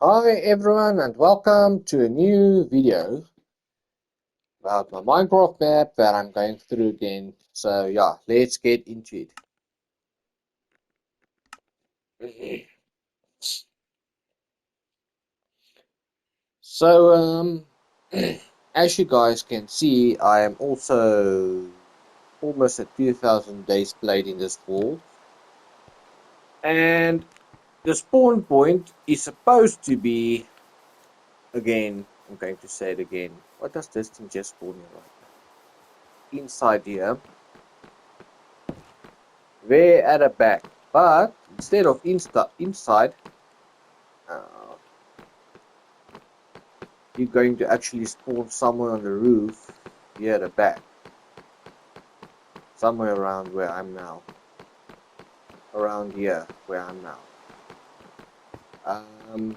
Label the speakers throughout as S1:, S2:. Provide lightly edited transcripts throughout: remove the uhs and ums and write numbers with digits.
S1: Hi everyone and welcome to a new video about my Minecraft map that I'm going through again. So yeah, let's get into it. So as you guys can see, I am also almost at 2000 days played in this world. And the spawn point is supposed to be, again, I'm going to say it again. What does this thing just spawn in right now? Inside here. Way at the back, but instead of inside, uh, you're going to actually spawn somewhere on the roof here at the back, somewhere around where I'm now, around here where I'm now.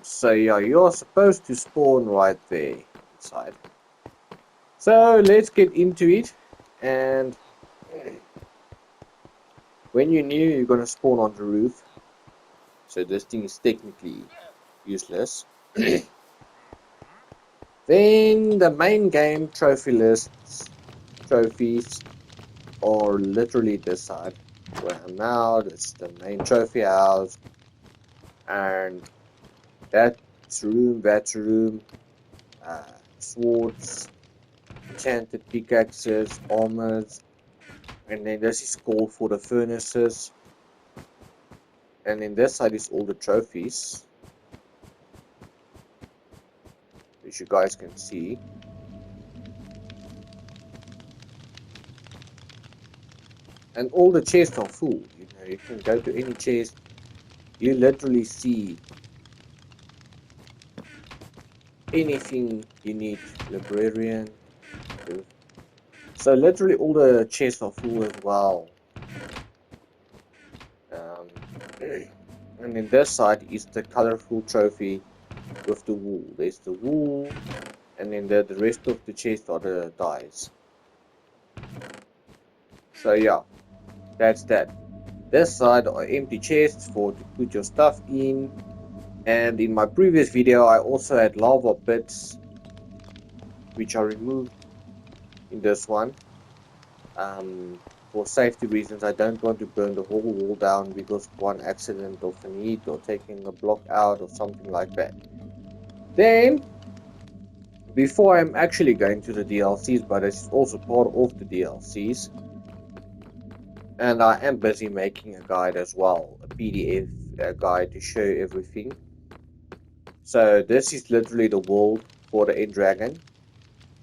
S1: So yeah, you're supposed to spawn right there inside. So let's get into it, and when you're new, you're gonna spawn on the roof. So this thing is technically useless. Then the main game trophy lists, trophies, or literally this side where I'm now. That's the main trophy house, and that's room, swords, enchanted pickaxes, armors, and then this is called for the furnaces, and then this side is all the trophies, which you guys can see. And all the chests are full. You can go to any chest. You literally see anything you need. Librarian. So literally all the chests are full as well. Um, and then this side is the colorful trophy with the wool. There's the wool, and then the rest of the chest are the dyes. So yeah, that's that. This side are empty chests for to put your stuff in. And in my previous video, I also had lava pits, which are removed in this one. For safety reasons, I don't want to burn the whole wall down because of one accident of an heat or taking a block out or something like that. Then, before I'm actually going to the DLCs, but it's also part of the DLCs, and I am busy making a guide as well, a PDF guide to show everything. So this is literally the world for the end dragon.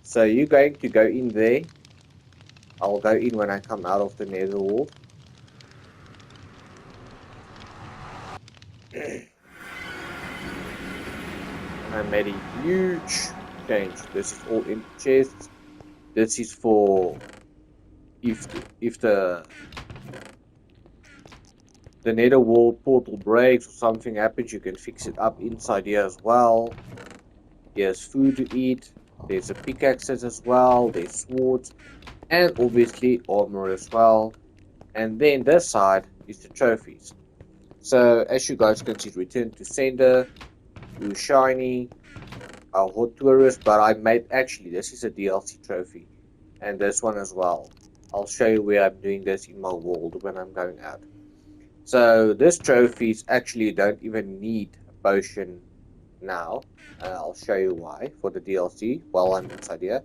S1: So you're going to go in there. I'll go in when I come out of the nether world. I made a huge change. This is all empty chests. This is for if the nether world portal breaks or something happens, you can fix it up inside here as well. Here's food to eat. There's a pickaxes as well. There's swords and obviously armor as well. And then this side is the trophies. So as you guys can see, return to sender, blue shiny, a hot tourist, but I made actually this is a DLC trophy, and this one as well. I'll show you where I'm doing this in my world when I'm going out. So this trophies actually don't even need a potion now. I'll show you why for the DLC while I'm inside here.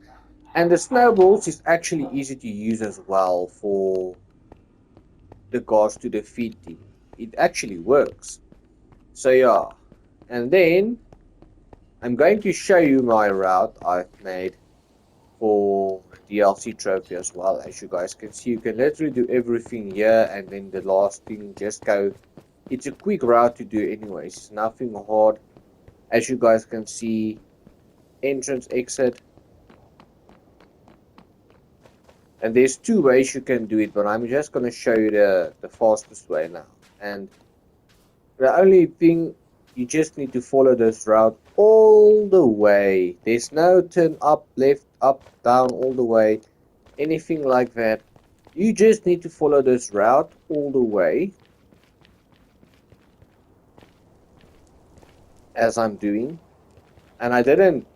S1: And the snowballs is actually easy to use as well for the guards to defeat team. It actually works. So yeah, and then I'm going to show you my route I've made for DLC trophy as well. As you guys can see, you can literally do everything here, and then the last thing just go. It's a quick route to do anyways. It's nothing hard. As you guys can see, entrance, exit, and there's two ways you can do it, but I'm just going to show you the fastest way now. And the only thing, you just need to follow this route all the way. There's no turn up, left, up, down, all the way, anything like that. You just need to follow this route all the way. as I'm doing. And I didn't,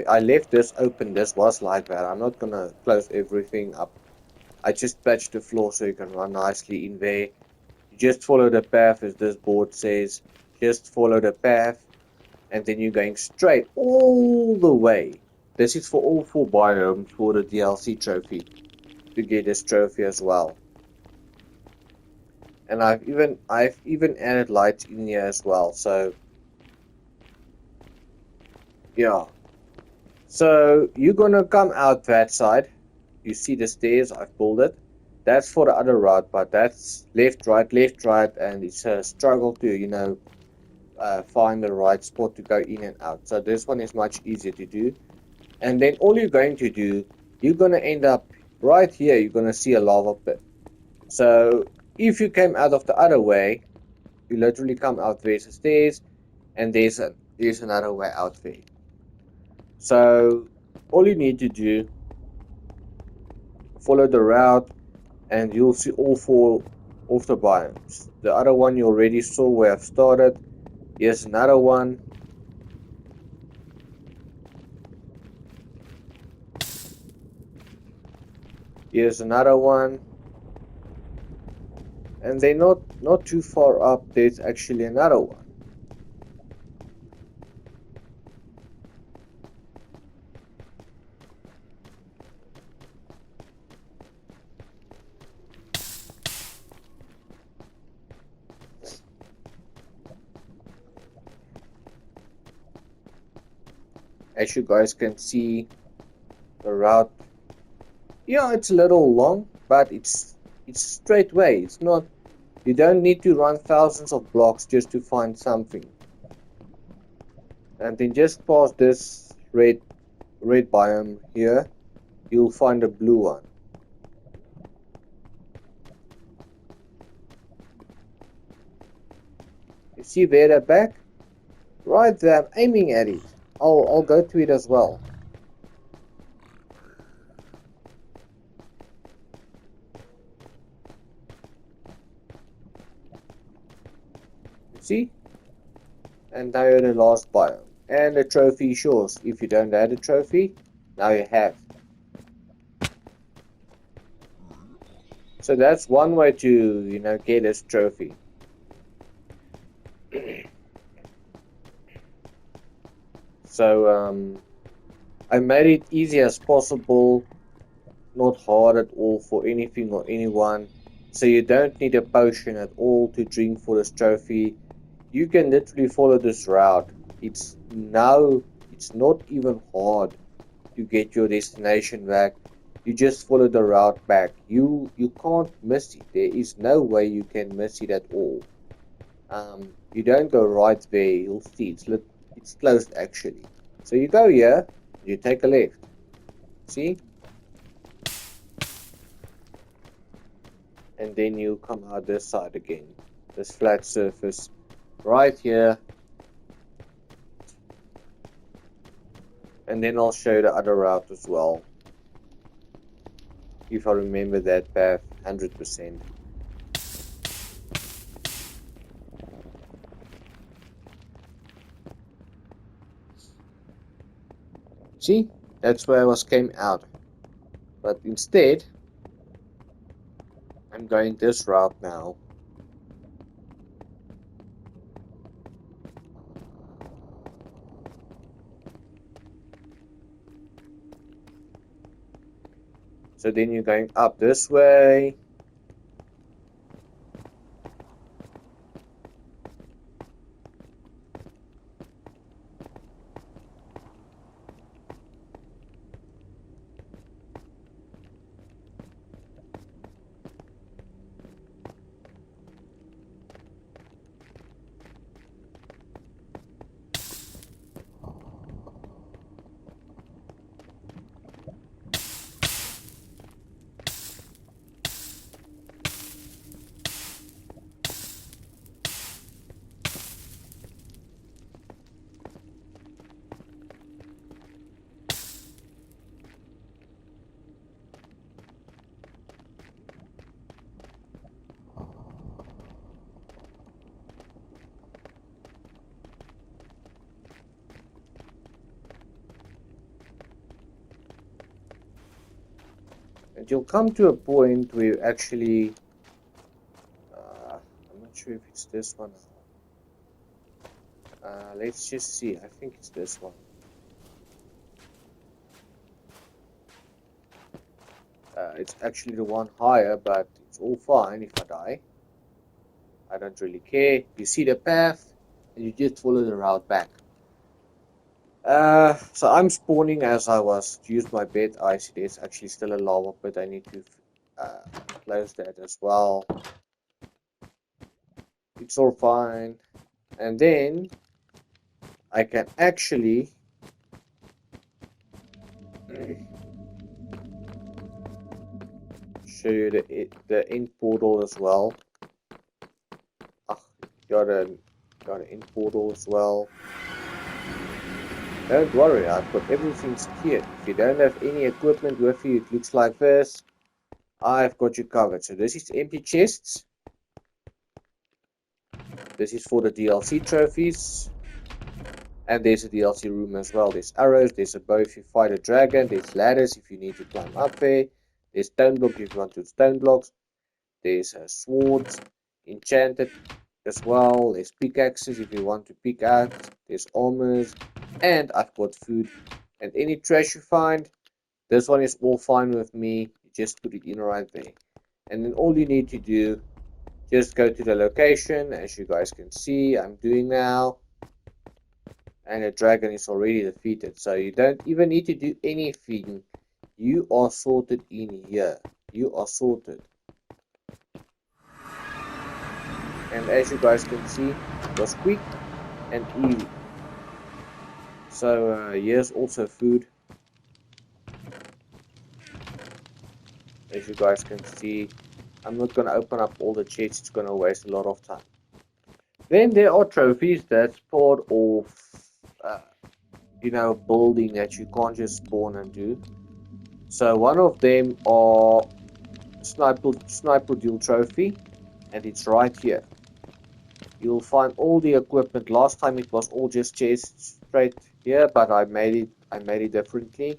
S1: I left this open. This was like that. I'm not gonna close everything up. I just patched the floor so you can run nicely in there. You just follow the path as this board says. Just follow the path, and then you're going straight all the way. This is for all 4 biomes for the DLC trophy to get this trophy as well. And I've even added lights in here as well. So yeah. So you're gonna come out that side. You see the stairs, I've pulled it. That's for the other route, but that's left, right, and it's a struggle to, find the right spot to go in and out. So this one is much easier to do. And then all you're going to do, you're going to end up right here, you're going to see a lava pit. So if you came out of the other way, you literally come out, there's the stairs, and there's another way out there. So all you need to do, follow the route, and you'll see all 4 of the biomes. The other one you already saw where I've started. Here's another one. Here's another one. And they're not too far up. There's actually another one. As you guys can see, the route, yeah, it's a little long, but it's straight way. It's not, you don't need to run thousands of blocks just to find something. And then just past this red biome here, you'll find a blue one. You see there the back? Right there, I'm aiming at it. I'll go to it as well. You see? And now you're the last biome. And the trophy is yours. If you don't have a trophy, now you have. So that's one way to, get this trophy. So I made it easy as possible, not hard at all for anything or anyone. So you don't need a potion at all to drink for this trophy. You can literally follow this route. It's not even hard to get your destination back. You just follow the route back. You can't miss it. There is no way you can miss it at all. You don't go right there. You'll see it's closed actually. So you go here. You take a left. See? And then you come out this side again. This flat surface right here. And then I'll show you the other route as well. If I remember that path 100%. See? That's where I came out. But instead, I'm going this route now. So then you're going up this way. And you'll come to a point where you actually, I'm not sure if it's this one or not. Let's just see. I think it's this one. It's actually the one higher, but it's all fine if I die. I don't really care. You see the path, and you just follow the route back. So I'm spawning as I was to use my bed. I see there's actually still a lava pit. I need to close that as well. It's all fine. And then I can actually show you the end portal as well. Got an end portal as well. Don't worry, I've got everything secured. If you don't have any equipment with you, it looks like this. I've got you covered. So this is empty chests. This is for the DLC trophies. And there's a DLC room as well. There's arrows, there's a bow if you fight a dragon, there's ladders if you need to climb up there. There's stone blocks if you want to stone blocks. There's swords, enchanted as well. There's pickaxes if you want to pick out. There's armors. And I've got food. And any trash you find, this one is all fine with me. You just put it in right there. And then all you need to do, just go to the location. As you guys can see, I'm doing now. And the dragon is already defeated. So you don't even need to do anything. You are sorted in here. You are sorted. And as you guys can see, it was quick and easy. So here's also food. As you guys can see, I'm not going to open up all the chests. It's going to waste a lot of time. Then there are trophies. That's part of building that you can't just spawn and do. So one of them are sniper duel trophy, and it's right here. You'll find all the equipment. Last time it was all just chests straight here, but I made it differently.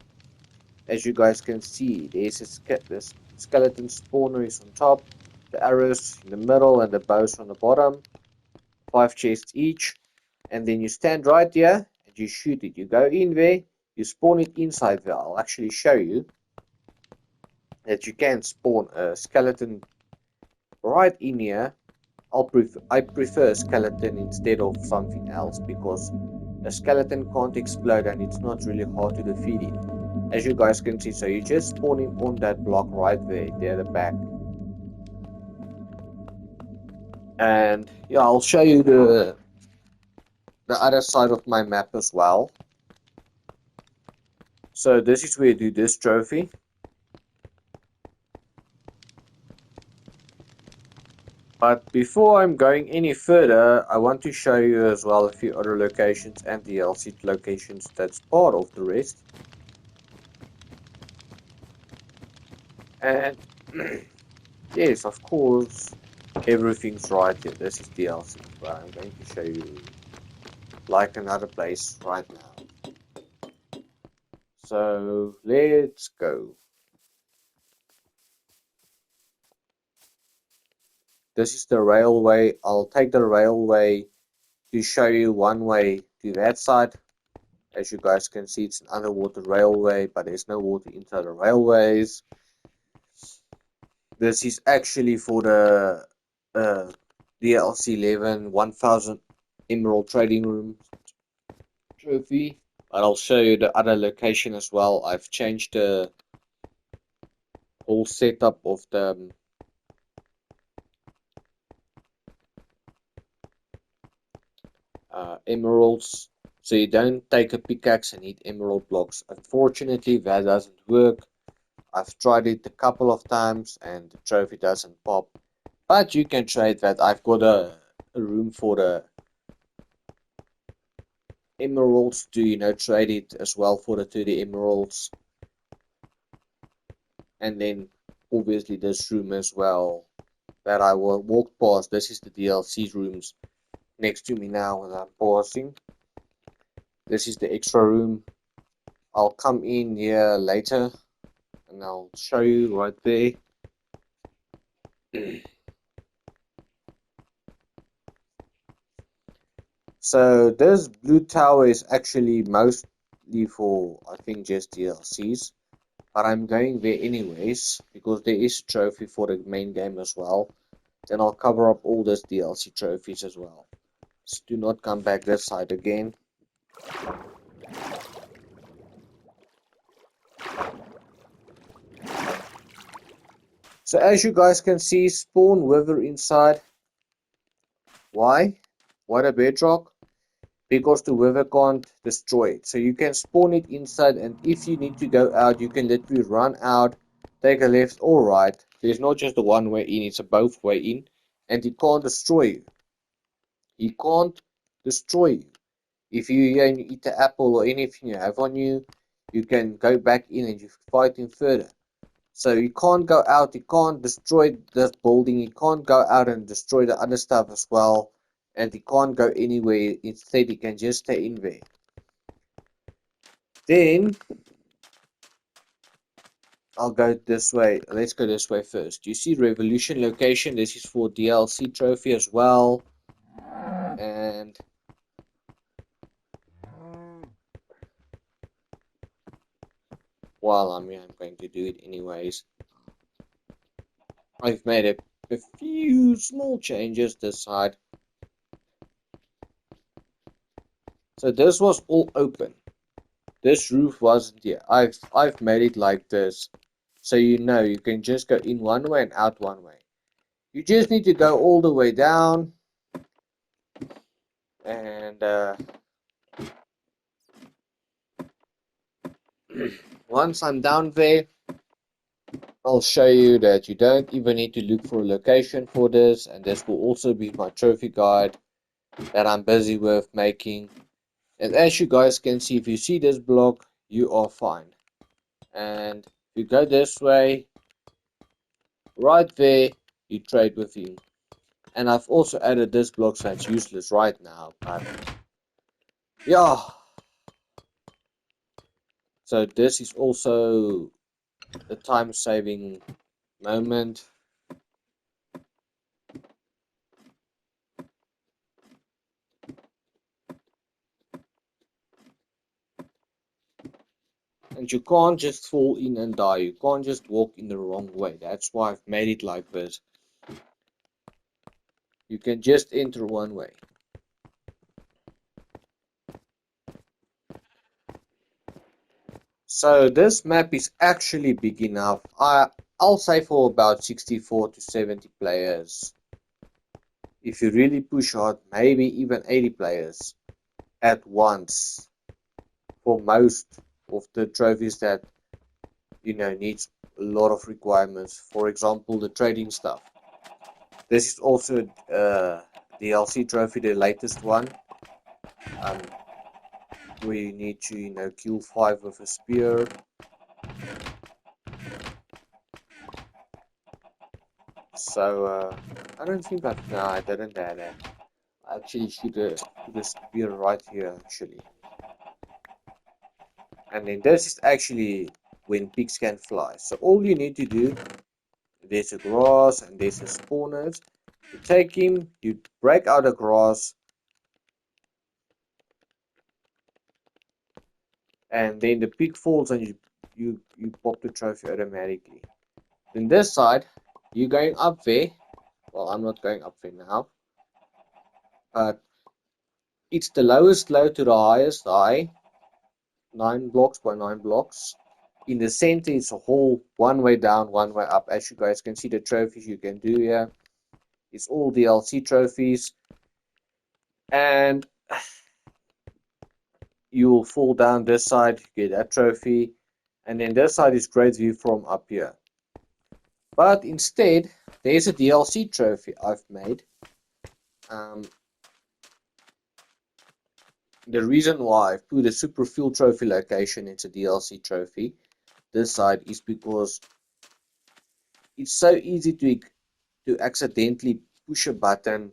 S1: As you guys can see, there's this skeleton spawner is on top, the arrows in the middle, and the bows on the bottom. 5 chests each, and then you stand right here and you shoot it. You go in there, you spawn it inside there. I'll actually show you that you can spawn a skeleton right in here. I prefer a skeleton instead of something else because a skeleton can't explode and it's not really hard to defeat it. As you guys can see, so you just spawn in on that block right there at the back. And yeah, I'll show you the other side of my map as well. So this is where you do this trophy. But before I'm going any further, I want to show you as well a few other locations and DLC locations that's part of the rest. And yes, of course, everything's right here. This is DLC, but I'm going to show you like another place right now. So let's go. This is the railway. I'll take the railway to show you one way to that side. As you guys can see, it's an underwater railway, but there's no water inside the railways. This is actually for the DLC 11 1000 Emerald Trading Room trophy. But I'll show you the other location as well. I've changed the whole setup of the emeralds. So you don't take a pickaxe and need emerald blocks. Unfortunately, that doesn't work. I've tried it a couple of times and the trophy doesn't pop. But you can trade that. I've got a room for the emeralds to trade it as well for the 30 emeralds. And then obviously this room as well that I will walk past. This is the DLC rooms next to me now when I'm pausing. This is the extra room. I'll come in here later and I'll show you right there. So this blue tower is actually mostly for, I think, just DLCs, but I'm going there anyways because there is a trophy for the main game as well. Then I'll cover up all those DLC trophies as well. So do not come back this side again. So as you guys can see, spawn wither inside. Why? Why the bedrock? Because the wither can't destroy it. So you can spawn it inside, and if you need to go out, you can literally run out, take a left or right. There's not just a one way in, it's a both way in, and he can't destroy you. He can't destroy you. If you eat an apple or anything you have on you, you can go back in and you fight him further. So you can't go out, you can't destroy this building, you can't go out and destroy the other stuff as well, and he can't go anywhere. Instead, he can just stay in there. Then I'll go this way. Let's go this way first. You see Revolution location. This is for DLC trophy as well. And while I'm here, I'm going to do it anyways. I've made a few small changes this side. So this was all open. This roof wasn't here. I've made it like this. So you know you can just go in one way and out one way. You just need to go all the way down. And once I'm down there, I'll show you that you don't even need to look for a location for this, and this will also be my trophy guide that I'm busy with making. And as you guys can see, if you see this block, you are fine. And if you go this way, right there, you trade with him. And I've also added this block, so it's useless right now, but yeah. So this is also a time-saving moment. And you can't just fall in and die. You can't just walk in the wrong way. That's why I've made it like this. You can just enter one way. So this map is actually big enough. I'll say for about 64 to 70 players. If you really push hard, maybe even 80 players at once. For most of the trophies that needs a lot of requirements. For example, the trading stuff. This is also DLC trophy, the latest one. Where you need to kill 5 with a spear. So I don't think that. No, I didn't add that. I actually should put a spear right here actually. And then this is actually when pigs can fly. So all you need to do, there's a grass and there's a spawners. You take him, you break out the grass, and then the pig falls and you pop the trophy automatically. Then this side, you're going up there. Well, I'm not going up there now, but it's the lowest low to the highest high, 9 blocks by 9 blocks. In the center, it's a whole one way down, one way up. As you guys can see, the trophies you can do here, it's all DLC trophies, and you will fall down this side, get that trophy, and then this side is great view from up here. But instead, there's a DLC trophy I've made. The reason why I've put a super fuel trophy location into DLC trophy this side is because it's so easy to accidentally push a button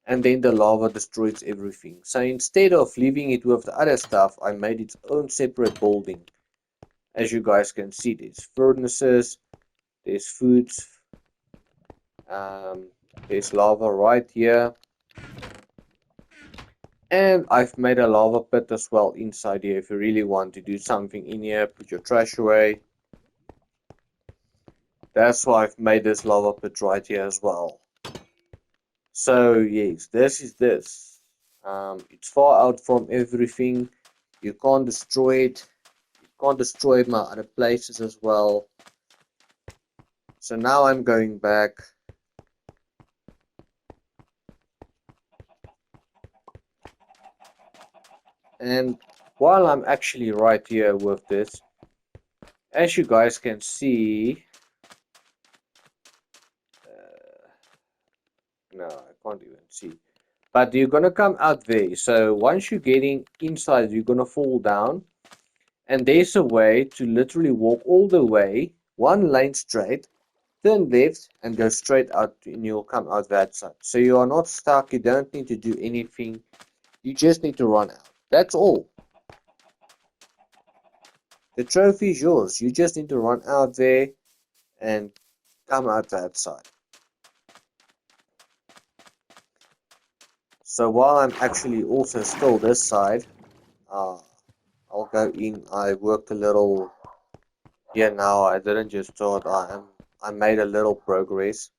S1: and then the lava destroys everything. So instead of leaving it with the other stuff, I made its own separate building. As you guys can see, there's furnaces, there's foods, there's lava right here. And I've made a lava pit as well inside here if you really want to do something in here, put your trash away. That's why I've made this lava pit right here as well. So yes, this is this. It's far out from everything. You can't destroy it. You can't destroy my other places as well. So now I'm going back. And while I'm actually right here with this, as you guys can see, no, I can't even see. But you're gonna come out there. So once you're getting inside, you're gonna fall down. And there's a way to literally walk all the way, one lane straight, turn left, and go straight out, and you'll come out that side. So you are not stuck. You don't need to do anything. You just need to run out. That's all. The trophy is yours. You just need to run out there and come out that side. So while I'm actually also still this side, I'll go in. I worked a little here now. I didn't just start. I made a little progress.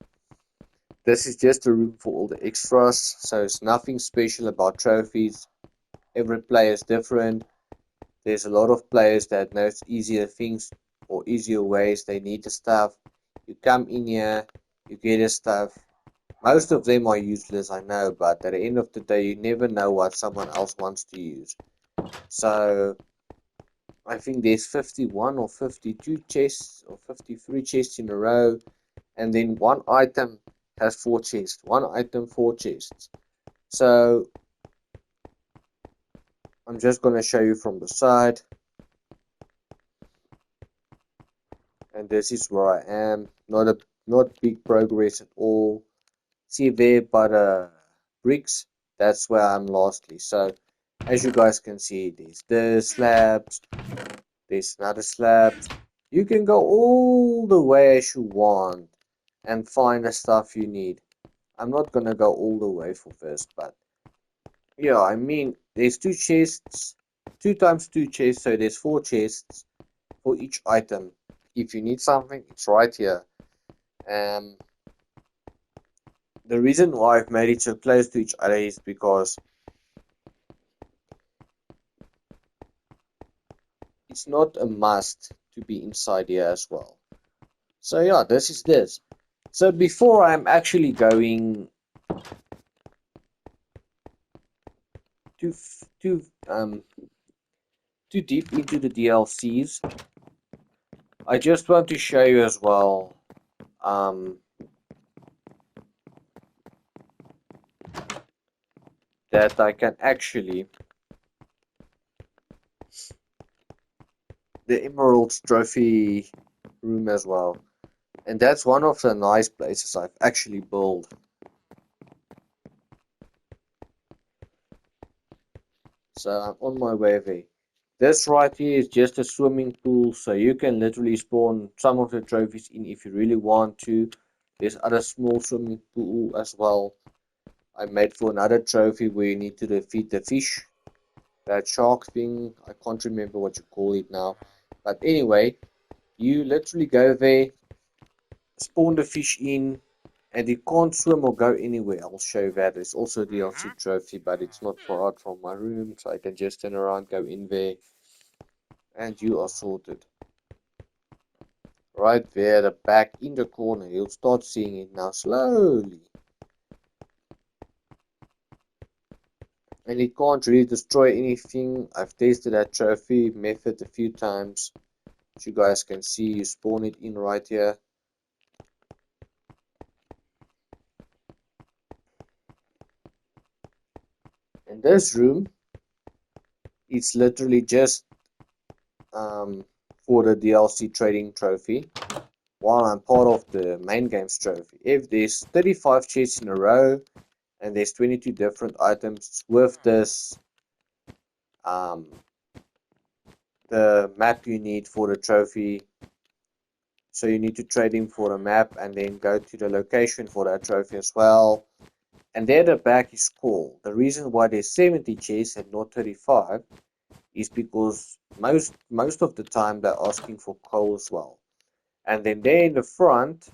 S1: This is just a room for all the extras, so it's nothing special about trophies. Every player is different. There's a lot of players that knows easier things or easier ways they need the stuff. You come in here, you get the stuff. Most of them are useless, I know, but at the end of the day, you never know what someone else wants to use. So I think there's 51 or 52 chests or 53 chests in a row, and then one item has 4 chests. One item, 4 chests. So I'm just going to show you from the side. And this is where I am. Not big progress at all. See there by the bricks, that's where I'm lastly. So as you guys can see, there's the slabs, there's another slab. You can go all the way as you want and find the stuff you need. I'm not gonna go all the way for this, but yeah, I mean there's 2 chests, 2 times 2 chests, so there's 4 chests for each item. If you need something, it's right here. The reason why I've made it so close to each other is because it's not a must to be inside here as well. So yeah, this is this. So before I'm actually going too too um too deep into the DLCs, I just want to show you as well that I can actually the Emeralds Trophy room as well. And that's one of the nice places I've actually built. So I'm on my way there. This right here is just a swimming pool, so you can literally spawn some of the trophies in if you really want to. There's other small swimming pool as well. I made for another trophy where you need to defeat the fish. That shark thing, I can't remember what you call it now. But anyway, you literally go there, spawn the fish in, and you can't swim or go anywhere. I'll show you that. There's also a DLC trophy, but it's not far out from my room, so I can just turn around, go in there, and you are sorted. Right there, the back in the corner. You'll start seeing it now slowly. And it can't really destroy anything. I've tested that trophy method a few times. As you guys can see, you spawn it in right here. In this room, it's literally just for the DLC trading trophy, while I'm part of the main games trophy. If there's 35 chests in a row and there's 22 different items with this the map you need for the trophy. So you need to trade him for a map and then go to the location for that trophy as well. And there the back is cool. The reason why there's 70 chests and not 35 is because most of the time they're asking for coal as well. And then there in the front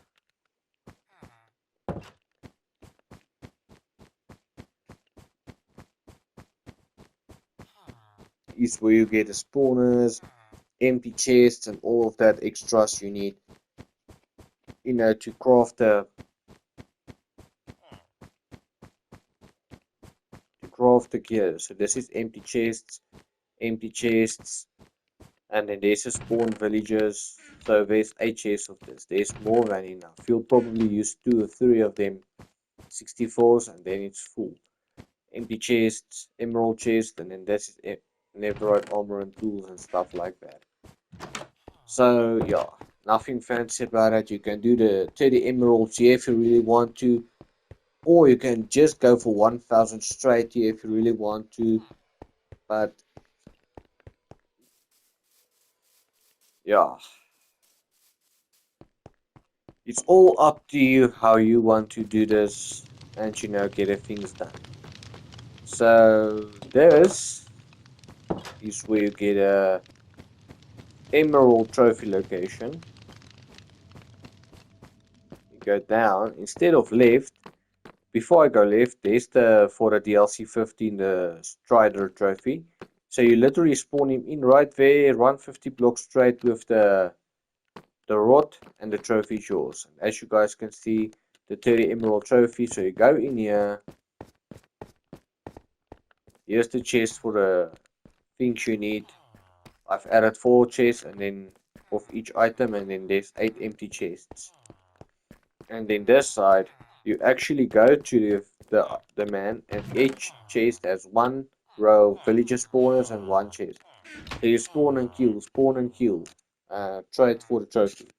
S1: is where you get the spawners, empty chests, and all of that extras you need, to craft the gear. So this is empty chests, and then there's a spawn villages. So there's 8 chests of this. There's more than enough. You'll probably use 2 or 3 of them 64s, and then it's full. Empty chests, emerald chest, and then that's netherite armor and tools and stuff like that. So yeah, nothing fancy about it. You can do the 30 emeralds here if you really want to, or you can just go for 1000 straight here if you really want to. But yeah, it's all up to you how you want to do this and get things done. So this is where you get a emerald trophy location. You go down instead of left. Before I go left, there's for the DLC 15 the Strider trophy. So you literally spawn him in right there, run 50 blocks straight with the rod, and the trophy is yours. And as you guys can see, the 30 emerald trophy. So you go in here. Here's the chest for the things you need. I've added 4 chests and then of each item, and then there's 8 empty chests. And then this side, you actually go to the man, and each chest has 1 row of villager spawners and 1 chest. So you spawn and kill, spawn and kill. Trade for the trophy.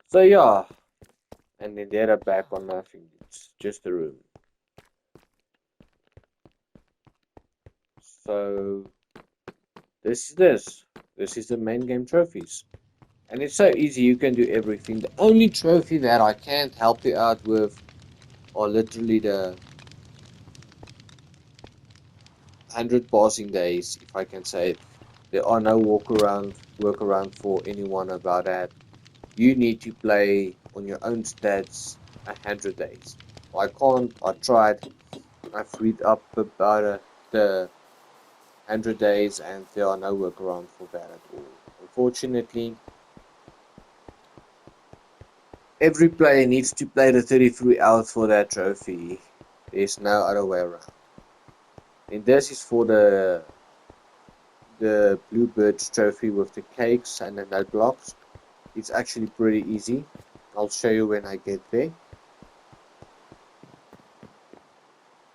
S1: So yeah, and then they're back on nothing. It's just a room. So this is the main game trophies. And it's so easy, you can do everything. The only trophy that I can't help you out with are literally the 100 passing days, if I can say it. There are no workaround for anyone about that. You need to play on your own stats 100 days. I can't, I tried, I've read up about the 100 days, and there are no workaround for that at all. Unfortunately, every player needs to play the 33 hours for that trophy. There's no other way around. And this is for the Bluebirds trophy with the cakes and the note blocks. It's actually pretty easy. I'll show you when I get there.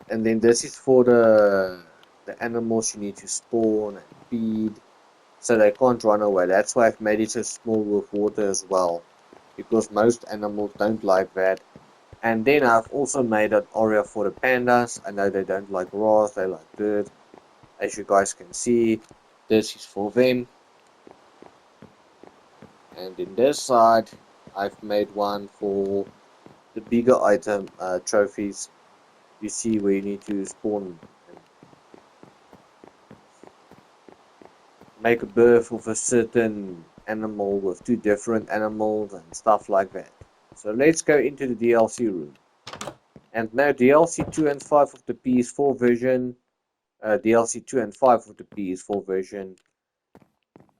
S1: And then this is for the animals you need to spawn and feed, so they can't run away. That's why I've made it so small with water as well, because most animals don't like that. And then I've also made an area for the pandas. I know they don't like grass, they like dirt. As you guys can see, this is for them. And in this side, I've made one for the bigger item trophies. You see where you need to spawn and make a birth of a certain animal with 2 different animals and stuff like that. So let's go into the DLC room. And now DLC 2 and 5 of the PS4 version, DLC 2 and 5 of the PS4 version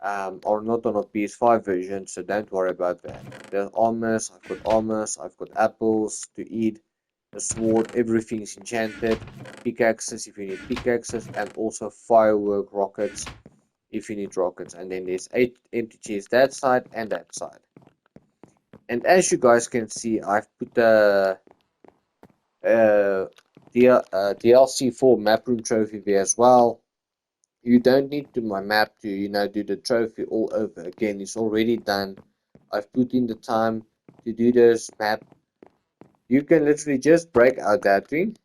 S1: are not on a PS5 version, so don't worry about that. There's armors, I've got apples to eat, a sword, everything is enchanted, pickaxes if you need pickaxes, and also firework rockets if you need rockets. And then there's 8 empty chests that side and that side. And as you guys can see, I've put the DLC 4 map room trophy there as well. You don't need to my map to do the trophy all over again. It's already done. I've put in the time to do this map. You can literally just break out that thing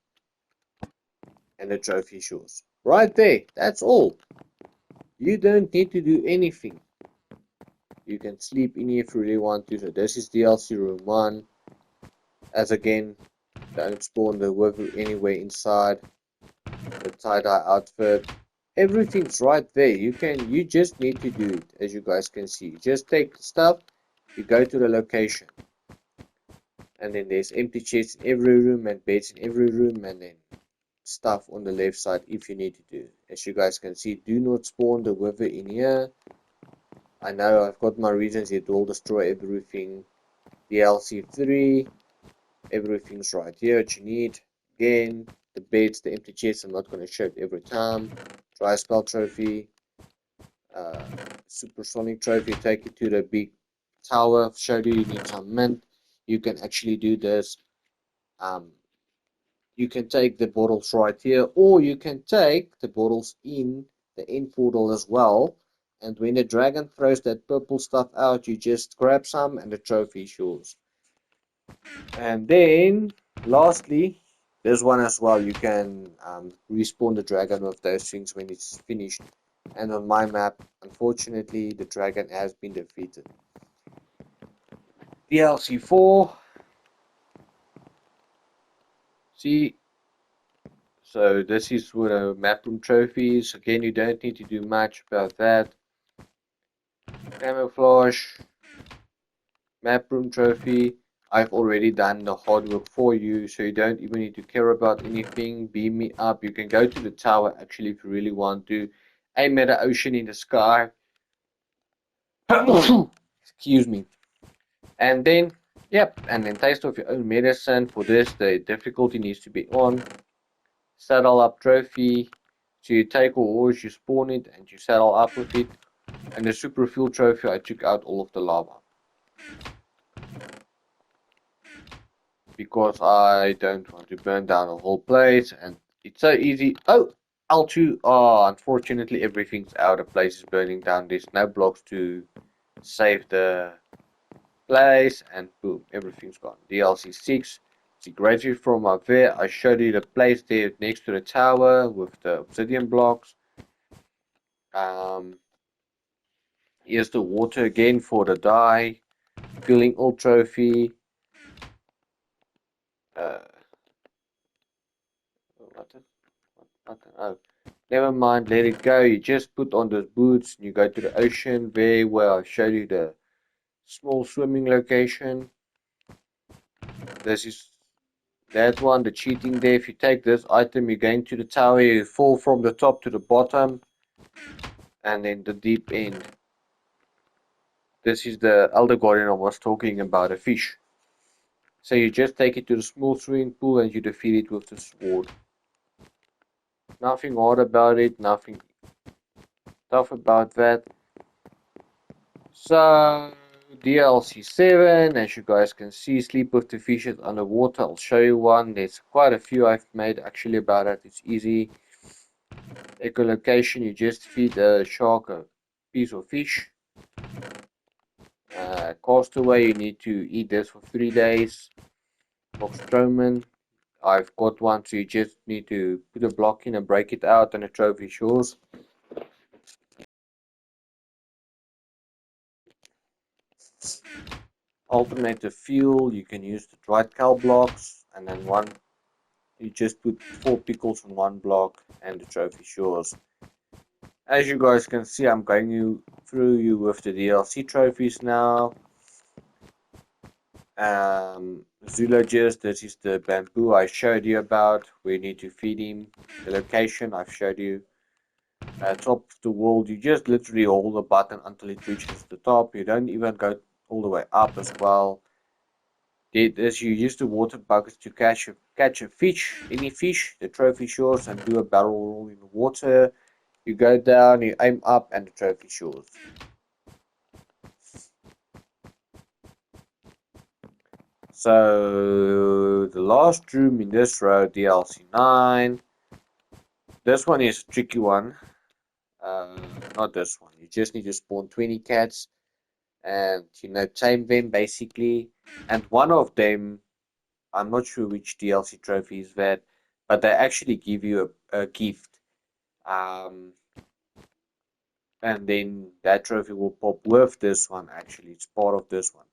S1: and the trophy is yours. Right there. That's all. You don't need to do anything. You can sleep in here if you really want to. So this is DLC room 1. As again, don't spawn the wither anywhere inside. The tie-dye outfit. Everything's right there. You just need to do it, as you guys can see. Just take the stuff, you go to the location. And then there's empty chests in every room and beds in every room, and then stuff on the left side if you need to do. As you guys can see, do not spawn the wither in here. I know I've got my reasons, it will destroy everything. DLC 3, everything's right here that you need. Again, the beds, the empty chests, I'm not going to show it every time. Dry spell trophy, uh, supersonic trophy, take it to the big tower. I've showed you, you need some mint. You can actually do this. You can take the bottles right here, or you can take the bottles in the end portal as well. And when the dragon throws that purple stuff out, you just grab some and the trophy is yours. And then, lastly, this one as well. You can respawn the dragon with those things when it's finished. And on my map, unfortunately, the dragon has been defeated. DLC 4. See, so this is for the map room trophies. Again, you don't need to do much about that. Camouflage, map room trophy. I've already done the hard work for you, so you don't even need to care about anything. Beam me up. You can go to the tower actually if you really want to. Aim at the ocean in the sky. Excuse me. And then, yep, and then taste of your own medicine. For this, the difficulty needs to be on. Saddle up trophy. So you take a horse, you spawn it, and you saddle up with it. And the super fuel trophy, I took out all of the lava. Because I don't want to burn down the whole place, and it's so easy. Oh, L2. Oh, unfortunately, everything's out. The place is burning down. There's no blocks to save the place, and boom, everything's gone. DLC 6. See, gradually from up there, I showed you the place there next to the tower with the obsidian blocks. Here's the water again for the dye. Filling all trophy. Uh, oh, never mind, let it go. You just put on those boots and you go to the ocean there where I showed you the small swimming location. This is that one, the cheating there. If you take this item, you're going to the tower, you fall from the top to the bottom, and then the deep end. This is the Elder Guardian I was talking about, a fish. So you just take it to the small swimming pool and you defeat it with the sword. Nothing hard about it, nothing tough about that. So DLC 7, as you guys can see, sleep with the fishes underwater. I'll show you one. There's quite a few I've made actually about it. It's easy. Echolocation, you just feed a shark a piece of fish. Castaway, you need to eat this for 3 days. Boxstroman, I've got one, so you just need to put a block in and break it out, and the trophy is yours. Alternative fuel, you can use the dried cow blocks, and then you just put 4 pickles on one block, and the trophy is yours. As you guys can see, I'm going through you with the DLC trophies now. Zoologist, this is the bamboo I showed you about. We need to feed him. The location I've showed you. Top of the world, you just literally hold the button until it reaches the top. You don't even go all the way up as well. As you use the water buckets to catch a fish, any fish, the trophy is yours, and do a barrel roll in the water. You go down, you aim up, and the trophy is yours. So the last room in this row, DLC 9. This one is a tricky one. Not this one. You just need to spawn 20 cats and tame them basically. And one of them, I'm not sure which DLC trophy is that, but they actually give you a gift. Um, and then that trophy will pop with this one. Actually, it's part of this one.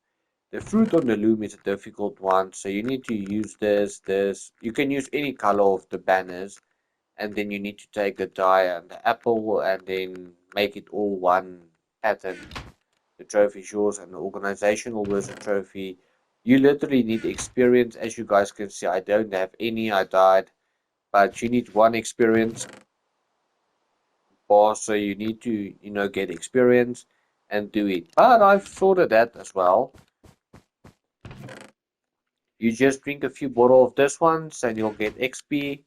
S1: The fruit on the loom is a difficult one, so you need to use this. You can use any color of the banners, and then you need to take the dye and the apple and then make it all one pattern. The trophy is yours, and the organization will win the trophy. You literally need experience. As you guys can see, I don't have any, I died, but you need one experience bar, so you need to, get experience and do it. But I've thought of that as well. You just drink a few bottles of this ones and you'll get XP,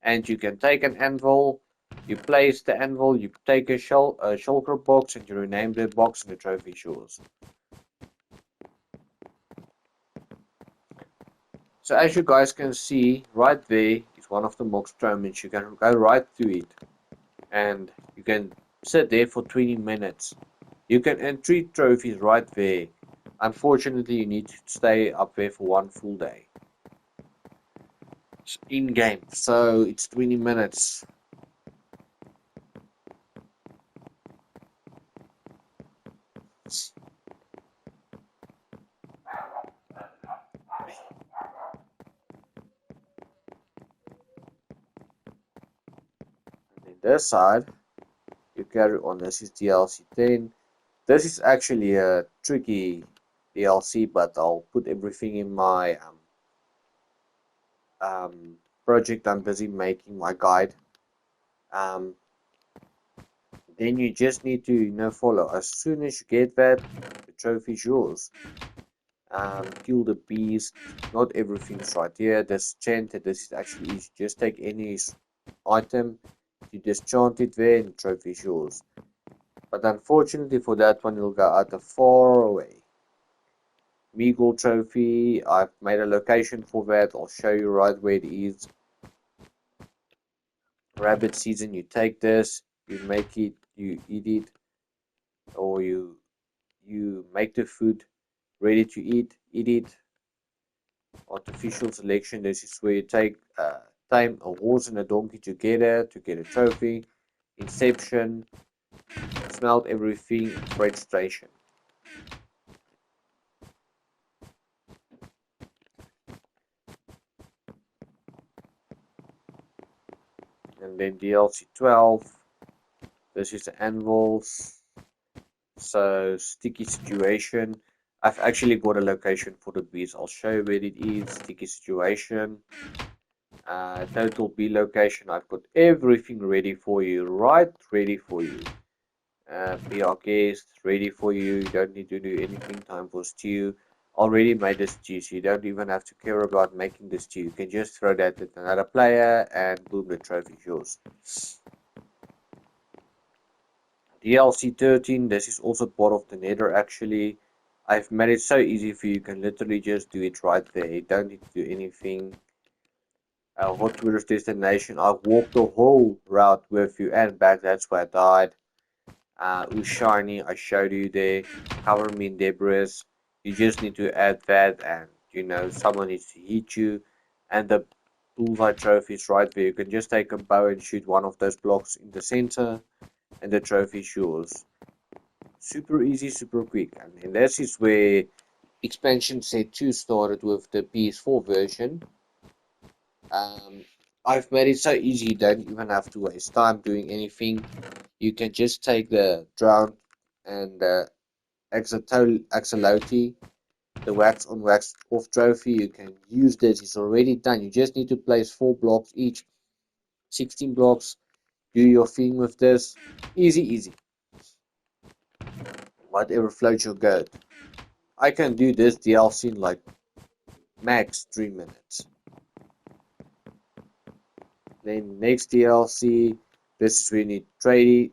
S1: and you can take an anvil, you place the anvil, you take a shulker box and you rename the box and the trophy is yours. So as you guys can see, right there is one of the mock stromens. You can go right through it and you can sit there for 20 minutes. You can earn 3 trophies right there. Unfortunately, you need to stay up there for one full day. It's in game, so it's 20 minutes. And then this side, you carry on. This is DLC 10. This is actually a tricky DLC, but I'll put everything in my project I'm busy making, my guide. Um, then you just need to follow. As soon as you get that, the trophy is yours. Kill the beast. Not everything's right here. This chanted. This is actually easy. Just take any item, you just chant it there, and the trophy is yours. But unfortunately for that one, you'll go out far away. Meagle trophy. I've made a location for that. I'll show you right where it is. Rabbit season. You take this, you make it, you eat it, or you make the food ready to eat it. Artificial selection. This is where you take time a horse and a donkey together to get a trophy. Inception. Smelt everything. Registration. And then DLC 12. This is the anvils. So sticky situation. I've actually got a location for the bees. I'll show you where it is. Sticky situation. Total bee location. I've got everything ready for you. Right, ready for you. Be our guest. Ready for you. You don't need to do anything. Time for stew. Already made the stew, so you don't even have to care about making the stew. You can just throw that at another player, and boom, the trophy is yours. DLC 13, this is also part of the nether actually. I've made it so easy for you, you can literally just do it right there. You don't need to do anything. Hot tourist destination, I've walked the whole route with you and back, that's where I died. Who's shiny, I showed you there. Cover me in debris. You just need to add that and someone needs to hit you. And the bullseye trophy is right there. You can just take a bow and shoot one of those blocks in the center and the trophy is yours. Super easy, super quick. And this is where expansion set 2 started with the PS4 version. I've made it so easy you don't even have to waste time doing anything. You can just take the drown and the axolotl, the wax on wax off trophy. You can use this, it's already done. You just need to place 4 blocks each, 16 blocks. Do your thing with this. Easy, easy. Whatever floats your goat. I can do this DLC in like max 3 minutes. Then next DLC, this is where you need trading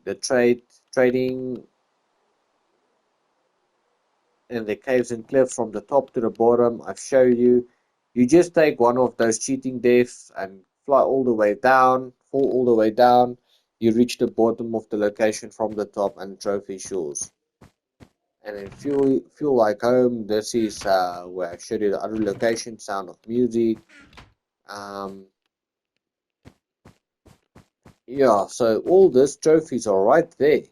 S1: and the caves and cliffs from the top to the bottom. I've showed you. You just take one of those cheating deaths and fly all the way down, fall all the way down. You reach the bottom of the location from the top and the trophy is yours. And then feel like home. This is where I showed you the other location, Sound of Music. Yeah, so all these trophies are right there.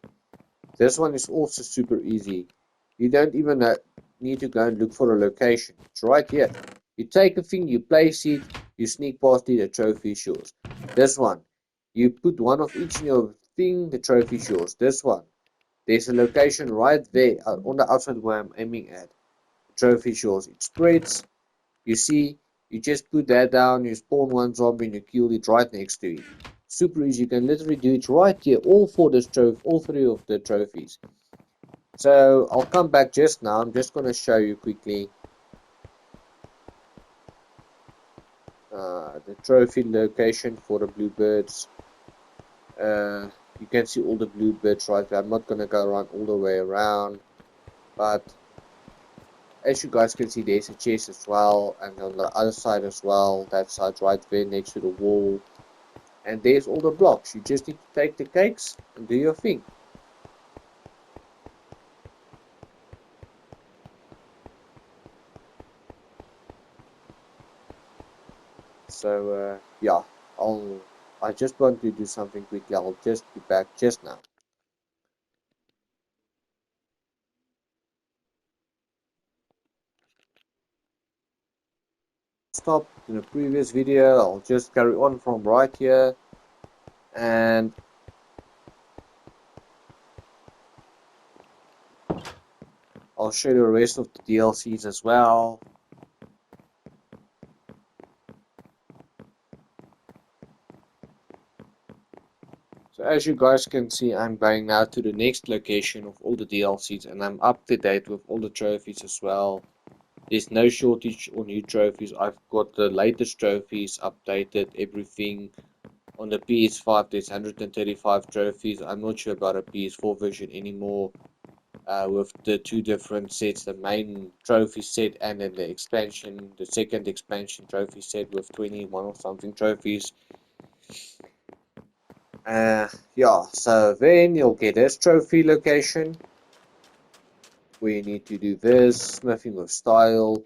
S1: This one is also super easy. You don't even need to go and look for a location. It's right here. You take a thing, you place it, you sneak past it, the trophy is yours. This one, you put one of each in your thing, the trophy is yours. This one, there's a location right there on the outside where I'm aiming at. The trophy is yours. It spreads. You see, you just put that down, you spawn one zombie and you kill it right next to it. Super easy. You can literally do it right here. All three of the trophies. So I'll come back just now. I'm just going to show you quickly the trophy location for the bluebirds. You can see all the bluebirds right there. I'm not going to go around all the way around, but as you guys can see, there's a chest as well, and on the other side as well, that side right there next to the wall. And there's all the blocks. You just need to take the cakes and do your thing. So yeah, I just want to do something quickly. I'll just be back just now. Stop in the previous video. I'll just carry on from right here, and I'll show you the rest of the DLCs as well. So as you guys can see, I'm going now to the next location of all the DLCs, and I'm up to date with all the trophies as well. There's no shortage on new trophies. I've got the latest trophies updated, everything. On the PS5 there's 135 trophies. I'm not sure about a PS4 version anymore, with the two different sets, the main trophy set and then the second expansion trophy set with 21 or something trophies. Yeah, so then you'll get this trophy location where you need to do this, smithing with style,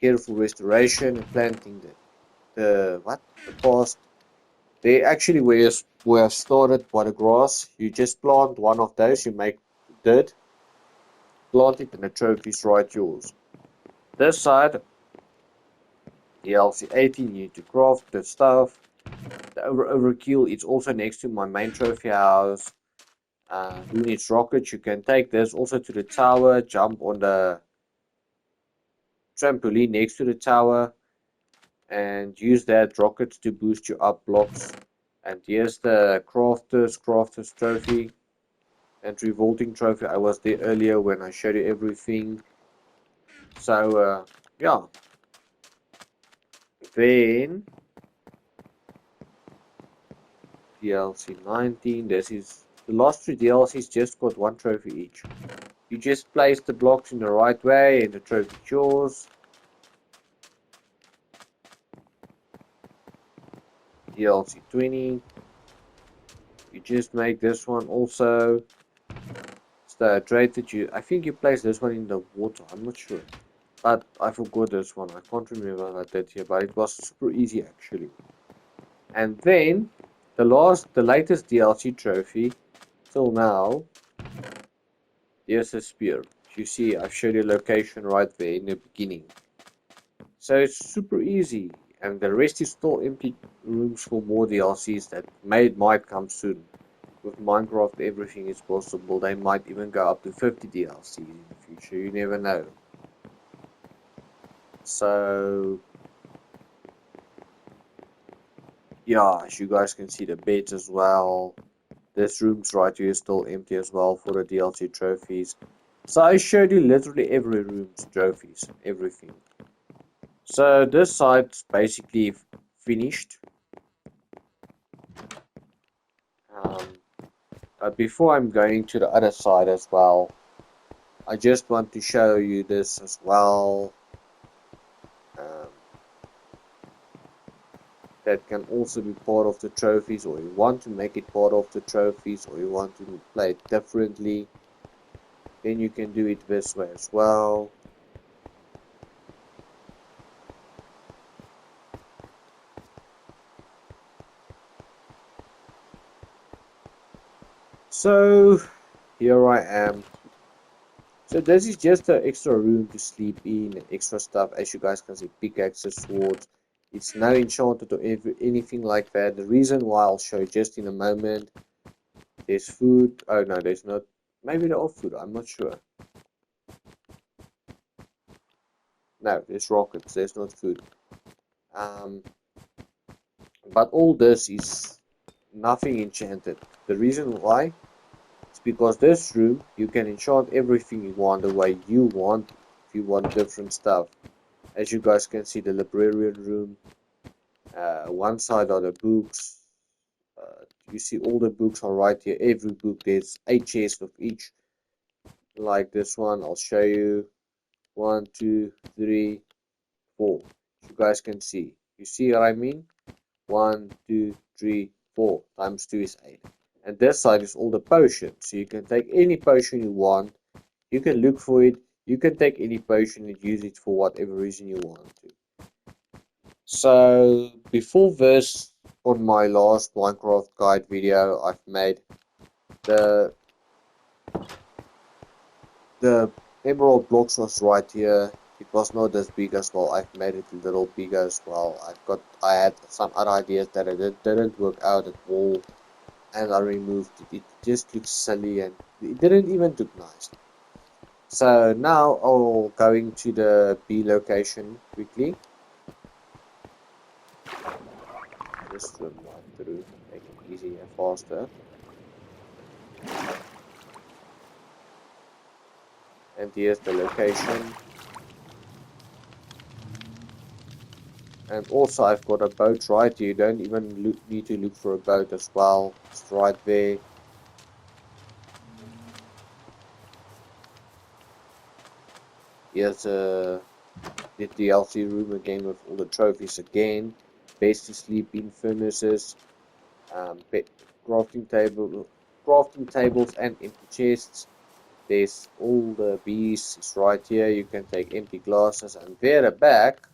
S1: careful restoration, and planting the past. They actually where I started by the grass. You just plant one of those, you make dirt, plant it, and the trophy's right yours. This side, the LC 18, you need to craft the stuff. The overkill is also next to my main trophy house. Who needs rockets? You can take this also to the tower, jump on the trampoline next to the tower, and use that rockets to boost you up blocks. And here's the crafters trophy and revolting trophy. I was there earlier when I showed you everything. So yeah, then DLC 19. This is the last three DLCs. Just got one trophy each. You just place the blocks in the right way and the trophy is yours. DLC 20. You just make this one also. It's the trade that I think you place this one in the water. I'm not sure. But I forgot this one. I can't remember what I did here. But it was super easy actually. And then the latest DLC trophy till now. There's a spear. You see, I've showed you location right there in the beginning. So it's super easy. And the rest is still empty rooms for more DLCs that might come soon. With Minecraft, everything is possible. They might even go up to 50 DLCs in the future. You never know. So yeah, as you guys can see, the beds as well. This room's right here is still empty as well for the DLC trophies. So I showed you literally every room's trophies, everything. So this side's basically finished. Um, but before I'm going to the other side as well, I just want to show you this as well. That can also be part of the trophies, or you want to make it part of the trophies, or you want to play it differently, then you can do it this way as well. So here I am. So this is just an extra room to sleep in and extra stuff. As you guys can see, pickaxes, swords. It's no enchanted or anything like that. The reason why I'll show you just in a moment. There's food. Oh no, there's not. Maybe there are food. I'm not sure. No, there's rockets. There's not food. Um, but all this is nothing enchanted. The reason why is because this room you can enchant everything you want the way you want. If you want different stuff, as you guys can see, the librarian room. One side are the books. You see all the books are right here. Every book there's 8 chests of each. Like this one, I'll show you. 1, 2, 3, 4. You guys can see. You see what I mean? 1, 2, 3, 4 times 2 is 8. And this side is all the potions. So you can take any potion you want. You can look for it. You can take any potion and use it for whatever reason you want to. So before this, on my last Minecraft guide video, I've made the emerald blocks was right here. It was not as big as well. I've made it a little bigger as well. I had some other ideas that didn't work out at all, and I removed it. It just looks silly and it didn't even look nice. So now I'll going to the B location quickly. Just run right through, make it easier and faster. And here's the location. And also I've got a boat right here. You don't even need to look for a boat as well. It's right there. Here's the DLC room again with all the trophies again. Base to sleep in, furnaces, crafting tables and empty chests. There's all the bees is right here. You can take empty glasses, and there at the back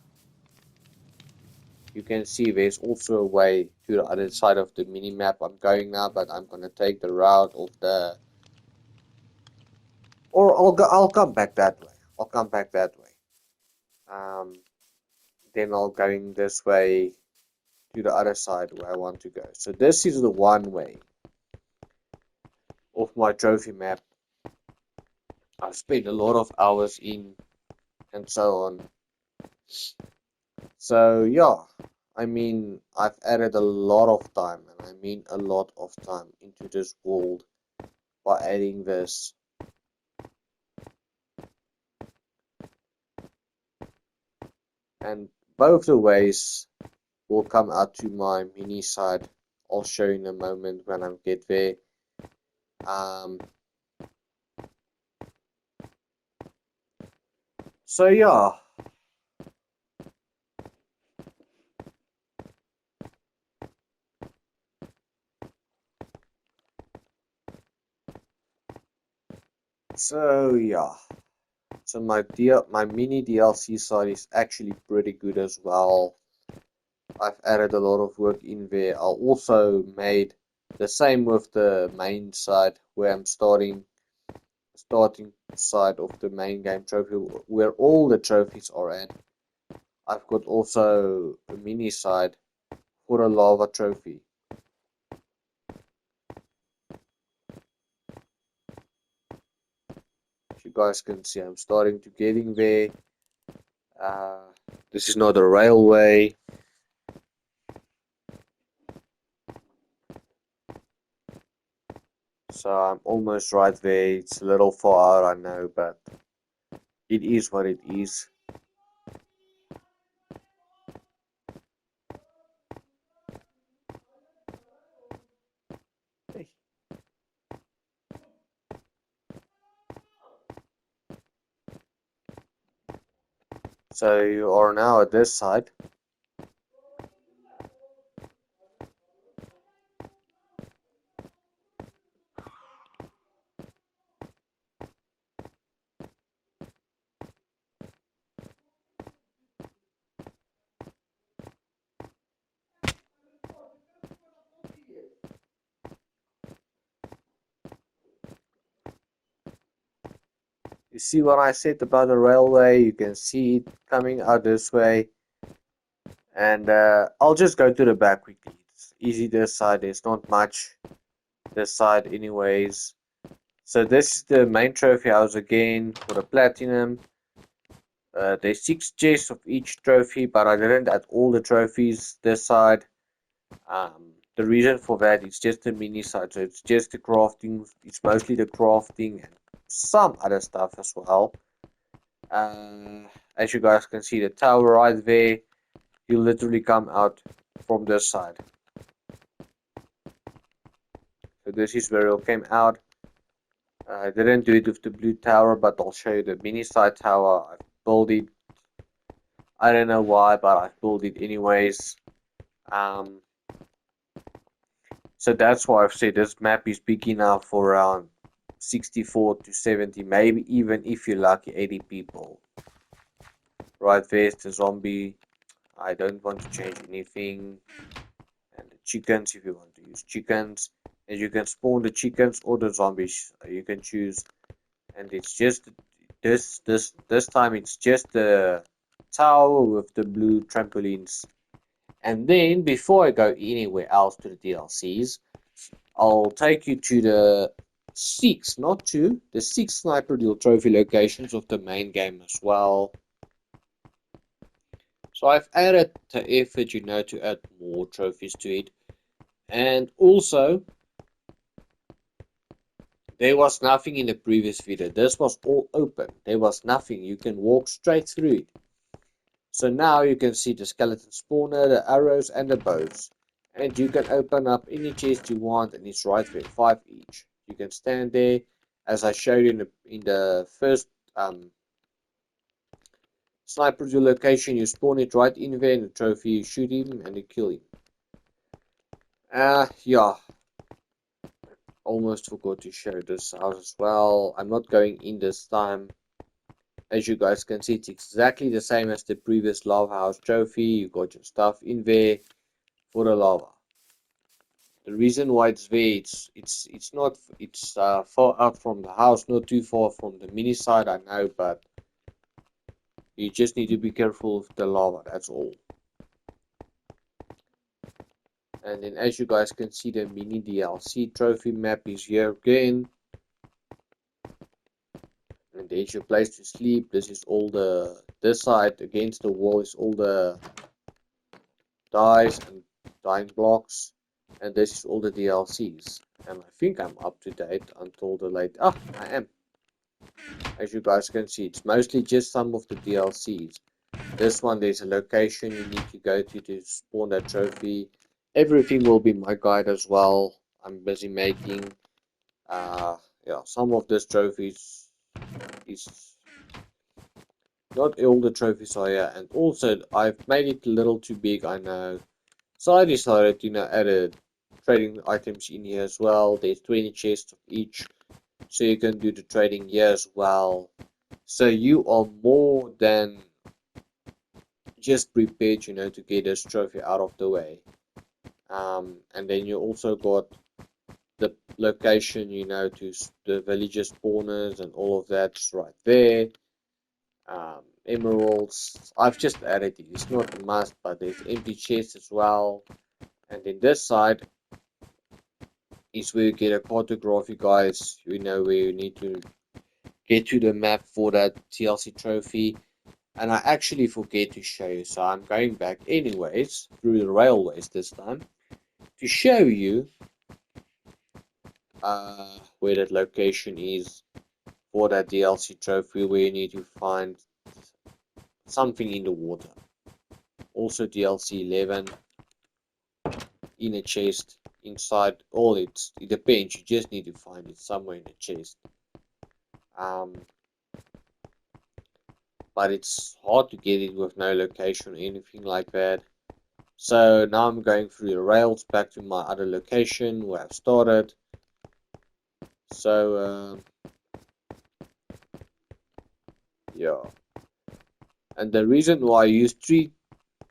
S1: you can see there's also a way to the other side of the mini map. I'm going now, but I'm gonna take the route of the, or I'll come back that way. I'll come back that way. Then I'll going this way to the other side where I want to go. So this is the one way of my trophy map. I've spent a lot of hours in and so on. So yeah, I mean, I've added a lot of time, and I mean a lot of time into this world by adding this. And both the ways will come out to my mini side. I'll show you in a moment when I get there. So yeah. So yeah. So my mini DLC side is actually pretty good as well. I've added a lot of work in there. I also made the same with the main side where I'm starting side of the main game trophy where all the trophies are at. I've got also a mini side for a lava trophy. If you guys can see, I'm starting to getting there. This is not a railway. So I'm almost right there. It's a little far out, I know, but it is what it is. Hey. So you are now at this side. You see what I said about the railway? You can see it coming out this way. And I'll just go to the back quickly. It's easy this side. There's not much this side anyways. So this is the main trophy house again for the platinum. There's 6 chests of each trophy, but I didn't add all the trophies this side. The reason for that is just the mini side, so it's just the crafting. It's mostly the crafting and some other stuff as well. As you guys can see, the tower right there, you literally come out from this side. So this is where it came out. I didn't do it with the blue tower, but I'll show you the mini side tower. I've built it. I don't know why, but I've built it anyways. So that's why I've said this map is big enough for around 64 to 70, maybe even if you're lucky 80 people. Right, there's the zombie. I don't want to change anything. And the chickens, if you want to use chickens. And you can spawn the chickens or the zombies. You can choose. And it's just this time it's just the tower with the blue trampolines. And then before I go anywhere else to the DLCs, I'll take you to the 6, not 2, the 6 sniper deal trophy locations of the main game as well. So I've added the effort, to add more trophies to it. And also, there was nothing in the previous video. This was all open. There was nothing. You can walk straight through it. So now you can see the skeleton spawner, the arrows, and the bows. And you can open up any chest you want, and it's right there, 5 each. You can stand there, as I showed you in the first sniper location. You spawn it right in there in the trophy, you shoot him, and you kill him. Yeah. Almost forgot to show this house as well. I'm not going in this time. As you guys can see, it's exactly the same as the previous lava house trophy. You got your stuff in there for the lava. The reason why it's there, it's far out from the house, not too far from the mini side, I know, but you just need to be careful with the lava, that's all. And then as you guys can see, the mini DLC trophy map is here again. And there's your place to sleep. This is all this side against the wall is all the dice and dying blocks. And this is all the DLCs. And I think I'm up to date until the late. I am. As you guys can see, it's mostly just some of the DLCs. This one, there's a location you need to go to spawn that trophy. Everything will be my guide as well. I'm busy making. Yeah, some of this trophies is not all the trophies are here, and also I've made it a little too big, I know. So I decided, add trading items in here as well. There's 20 chests of each, so you can do the trading here as well. So you are more than just prepared, to get this trophy out of the way. And then you also got the location, to the villager spawners and all of that's right there. Emeralds, I've just added it. It's not a must, but there's empty chests as well. And then this side is where you get a cartography, guys. Where you need to get to the map for that TLC trophy. And I actually forget to show you, so I'm going back anyways through the railways this time to show you where that location is for that DLC trophy, where you need to find something in the water. Also DLC 11 in a chest inside. It depends, you just need to find it somewhere in the chest. But it's hard to get it with no location or anything like that. So now I'm going through the rails back to my other location where I've started. So yeah, and the reason why I use three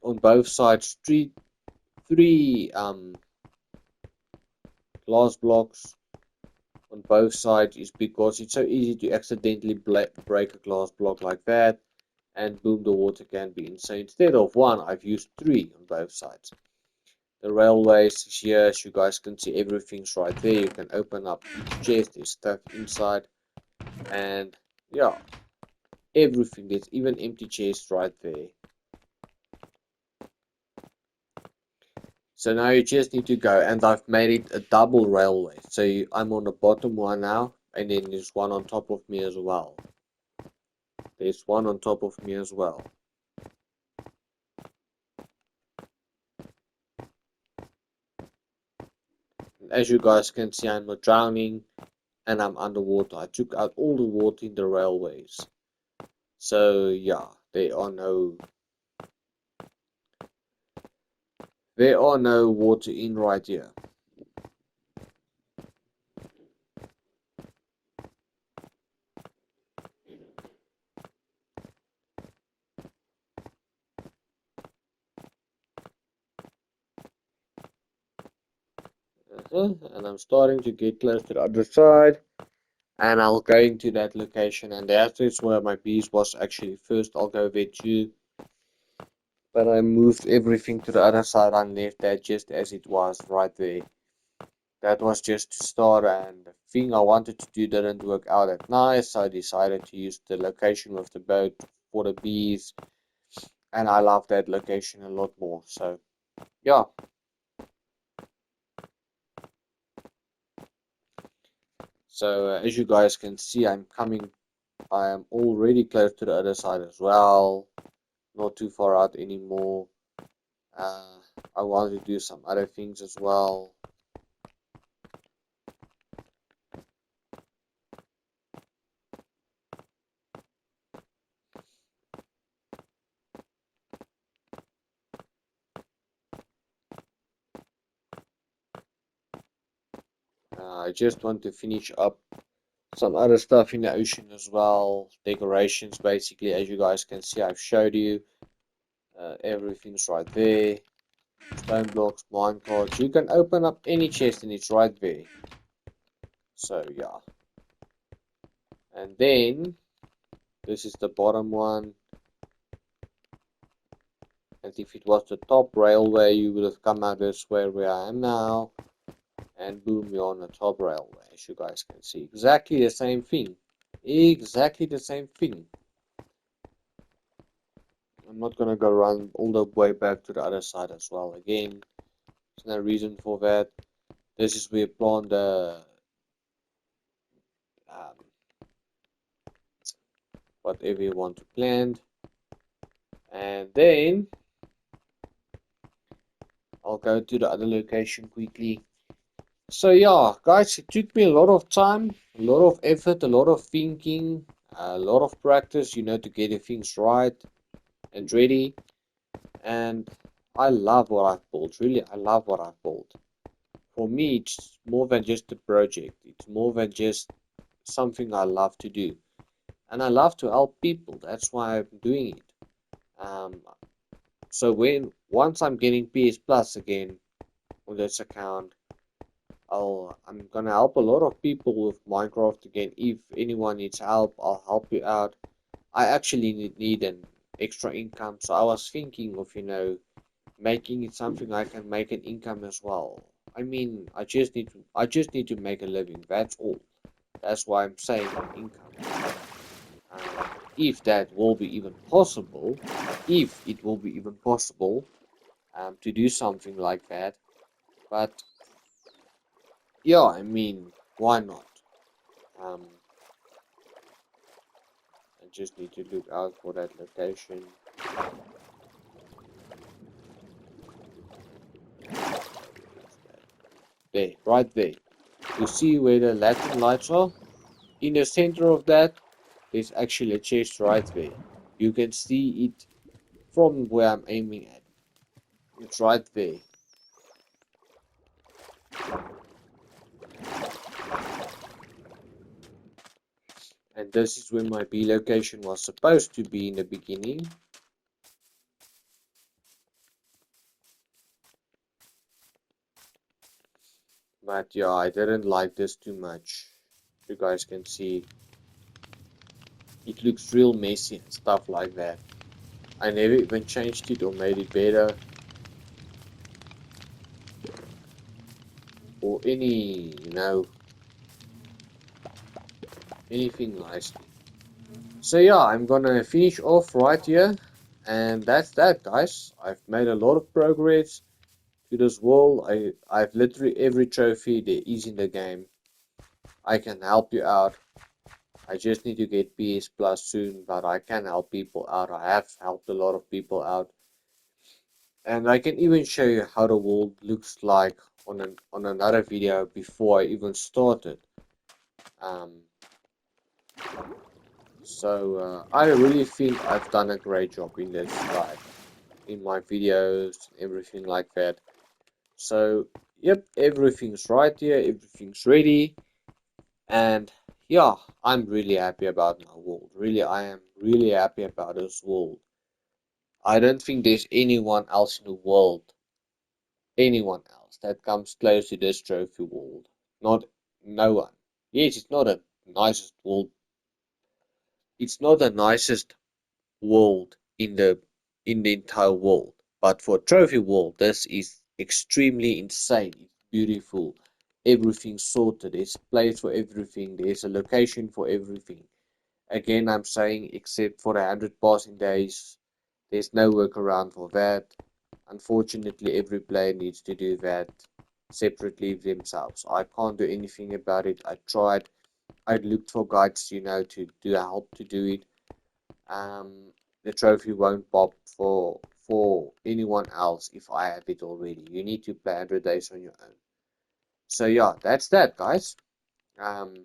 S1: on both sides, three glass blocks, on both sides is because it's so easy to accidentally break a glass block like that, and boom, the water can be in. So instead of one, I've used three on both sides. The railways is here, as you guys can see, everything's right there. You can open up each chest, there's stuff inside, and yeah, everything. There's even empty chests right there. So now you just need to go, and I've made it a double railway. So I'm on the bottom one now, and then there's one on top of me as well. There's one on top of me as well. And as you guys can see, I'm not drowning, and I'm underwater. I took out all the water in the railways. So yeah, there are no water in right here. And I'm starting to get close to the other side, and I'll go into that location, and that is where my bees was actually first. I'll go there too, but I moved everything to the other side and left that just as it was right there. That was just to start, and the thing I wanted to do didn't work out at night, so I decided to use the location with the boat for the bees, and I love that location a lot more. So yeah. So as you guys can see, I am already close to the other side as well, not too far out anymore. uh, I want to do some other things as well. I just want to finish up some other stuff in the ocean as well, decorations basically. As you guys can see, I've showed you everything's right there. Stone blocks, mine cards, you can open up any chest and it's right there. So yeah, and then this is the bottom one, and if it was the top railway, you would have come out this way where I am now, and boom, you're on the top railway. As you guys can see, exactly the same thing. Exactly the same thing. I'm not gonna go run all the way back to the other side as well again. There's no reason for that. This is where you plant the um, whatever you want to plant, and then I'll go to the other location quickly. So yeah, guys, it took me a lot of time, a lot of effort, a lot of thinking, a lot of practice, to get the things right and ready. And I love what I've built. Really, I love what I've built. For me, it's more than just a project. It's more than just something I love to do. And I love to help people. That's why I'm doing it. Um, so once I'm getting PS Plus again on this account, I'm gonna help a lot of people with Minecraft again. If anyone needs help, I'll help you out. I actually need an extra income, so I was thinking of making it something I can make an income as well. I mean, I just need to make a living. That's all. That's why I'm saying income. If that will be even possible, if it will be even possible, to do something like that. But yeah, I mean, why not? Um, I just need to look out for that location. There, right there. You see where the Latin lights are? In the center of that, there's actually a chest right there. You can see it from where I'm aiming at. It's right there. And this is where my B location was supposed to be in the beginning. But yeah, I didn't like this too much. You guys can see it looks real messy and stuff like that. I never even changed it or made it better or anything nicely. So yeah, I'm gonna finish off right here, and that's that, guys. I've made a lot of progress to this world. I've literally every trophy there is in the game. I can help you out. I just need to get PS Plus soon, but I can help people out. I have helped a lot of people out, and I can even show you how the world looks like on another video before I even started. Um, I really think I've done a great job in this, like in my videos, everything like that. So, yep, everything's right here, everything's ready, and yeah, I'm really happy about my world. Really, I am really happy about this world. I don't think there's anyone else in the world, anyone else that comes close to this trophy world. Not, no one. Yes, it's not the nicest world. It's not the nicest world in the entire world. But for Trophy World, this is extremely insane. It's beautiful. Everything's sorted. There's a place for everything. There's a location for everything. Again, I'm saying except for the 100 passing days, there's no workaround for that. Unfortunately, every player needs to do that separately themselves. I can't do anything about it. I tried. I looked for guides, to help to do it. The trophy won't pop for anyone else if I have it already. You need to play 100 days on your own. So yeah, that's that, guys. Um,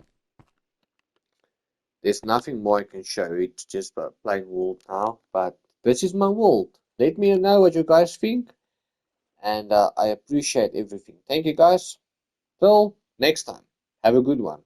S1: there's nothing more I can show. It's just a plain world now, but this is my world. Let me know what you guys think, and I appreciate everything. Thank you, guys. Till next time. Have a good one.